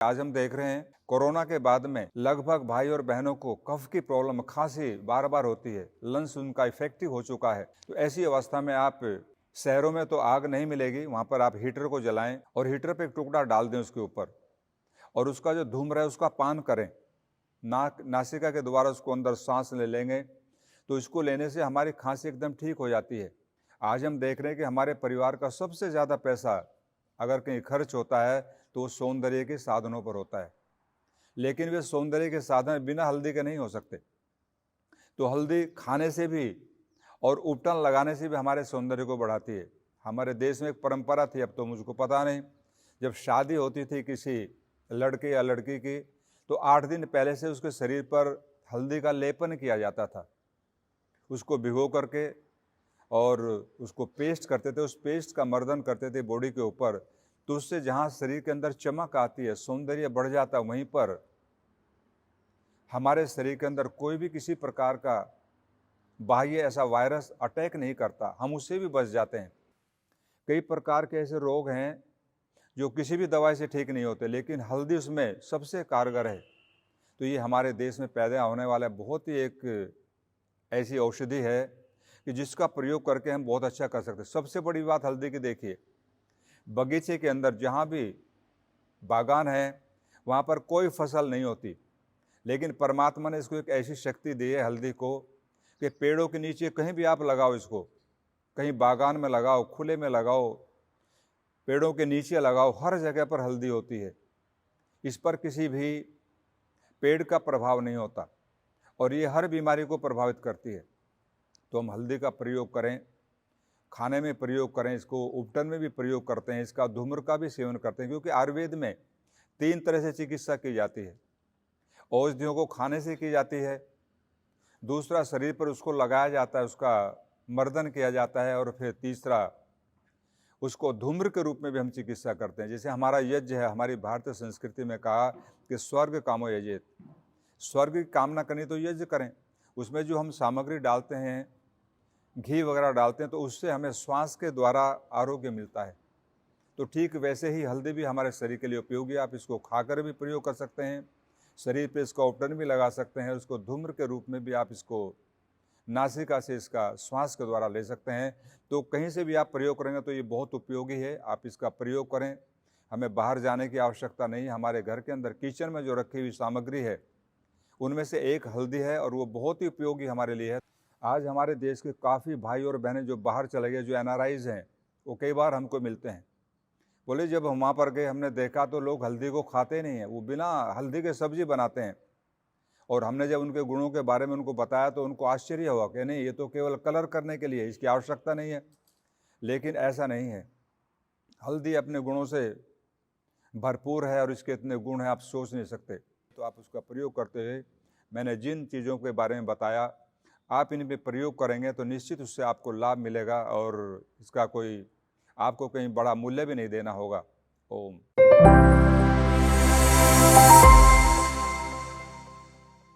आज हम देख रहे हैं कोरोना के बाद में लगभग भाई और बहनों को कफ की प्रॉब्लम, खांसी बार बार होती है, लंग्स उनका इफेक्टिव हो चुका है। तो ऐसी अवस्था में आप शहरों में तो आग नहीं मिलेगी, वहाँ पर आप हीटर को जलाएं और हीटर पे एक टुकड़ा डाल दें उसके ऊपर, और उसका जो धूम्र है उसका पान करें। नासिका के द्वारा उसको अंदर सांस ले लेंगे तो इसको लेने से हमारी खांसी एकदम ठीक हो जाती है। आज हम देख रहे हैं कि हमारे परिवार का सबसे ज़्यादा पैसा अगर कहीं खर्च होता है तो सौंदर्य के साधनों पर होता है, लेकिन वे सौंदर्य के साधन बिना हल्दी के नहीं हो सकते। तो हल्दी खाने से भी और उपटन लगाने से भी हमारे सौंदर्य को बढ़ाती है। हमारे देश में एक परंपरा थी, अब तो मुझको पता नहीं, जब शादी होती थी किसी लड़के या लड़की की तो 8 दिन पहले से उसके शरीर पर हल्दी का लेपन किया जाता था। उसको भिगो करके और उसको पेस्ट करते थे, उस पेस्ट का मर्दन करते थे बॉडी के ऊपर, तो उससे जहाँ शरीर के अंदर चमक आती है, सौंदर्य बढ़ जाता है, वहीं पर हमारे शरीर के अंदर कोई भी किसी प्रकार का बाह्य ऐसा वायरस अटैक नहीं करता, हम उससे भी बच जाते हैं। कई प्रकार के ऐसे रोग हैं जो किसी भी दवाई से ठीक नहीं होते, लेकिन हल्दी उसमें सबसे कारगर है। तो ये हमारे देश में पैदा होने वाला बहुत ही एक ऐसी औषधि है कि जिसका प्रयोग करके हम बहुत अच्छा कर सकते हैं। सबसे बड़ी बात हल्दी की देखिए, बगीचे के अंदर जहाँ भी बागान है वहाँ पर कोई फसल नहीं होती, लेकिन परमात्मा ने इसको एक ऐसी शक्ति दी है हल्दी को कि पेड़ों के नीचे कहीं भी आप लगाओ इसको, कहीं बागान में लगाओ, खुले में लगाओ, पेड़ों के नीचे लगाओ, हर जगह पर हल्दी होती है। इस पर किसी भी पेड़ का प्रभाव नहीं होता और ये हर बीमारी को प्रभावित करती है। तो हम हल्दी का प्रयोग करें, खाने में प्रयोग करें, इसको उपटन में भी प्रयोग करते हैं, इसका धूम्र का भी सेवन करते हैं, क्योंकि आयुर्वेद में 3 तरह से चिकित्सा की जाती है। औषधियों को खाने से की जाती है, दूसरा शरीर पर उसको लगाया जाता है, उसका मर्दन किया जाता है, और फिर तीसरा उसको धूम्र के रूप में भी हम चिकित्सा करते हैं। जैसे हमारा यज्ञ है, हमारी भारतीय संस्कृति में कहा कि स्वर्ग कामो यजेत, स्वर्ग की कामना करनी तो यज्ञ करें। उसमें जो हम सामग्री डालते हैं, घी वगैरह डालते हैं, तो उससे हमें श्वास के द्वारा आरोग्य मिलता है। तो ठीक वैसे ही हल्दी भी हमारे शरीर के लिए उपयोगी है। आप इसको खाकर भी प्रयोग कर सकते हैं, शरीर पे इसका उपटन भी लगा सकते हैं, उसको धूम्र के रूप में भी आप इसको नासिका से इसका श्वास के द्वारा ले सकते हैं। तो कहीं से भी आप प्रयोग करेंगे तो ये बहुत उपयोगी है, आप इसका प्रयोग करें। हमें बाहर जाने की आवश्यकता नहीं, हमारे घर के अंदर किचन में जो रखी हुई सामग्री है उनमें से एक हल्दी है और वो बहुत ही उपयोगी हमारे लिए है। आज हमारे देश के काफ़ी भाई और बहनें जो बाहर चले गए, जो NRIs हैं, वो कई बार हमको मिलते हैं। बोले जब हम वहाँ पर गए हमने देखा तो लोग हल्दी को खाते नहीं हैं, वो बिना हल्दी के सब्जी बनाते हैं। और हमने जब उनके गुणों के बारे में उनको बताया तो उनको आश्चर्य हुआ कि नहीं, ये तो केवल कलर करने के लिए, इसकी आवश्यकता नहीं है। लेकिन ऐसा नहीं है, हल्दी अपने गुणों से भरपूर है और इसके इतने गुण हैं आप सोच नहीं सकते। तो आप उसका प्रयोग करते हुए मैंने जिन चीज़ों के बारे में बताया, आप इन पे प्रयोग करेंगे तो निश्चित उससे आपको लाभ मिलेगा और इसका कोई आपको कहीं बड़ा मूल्य भी नहीं देना होगा। ओम।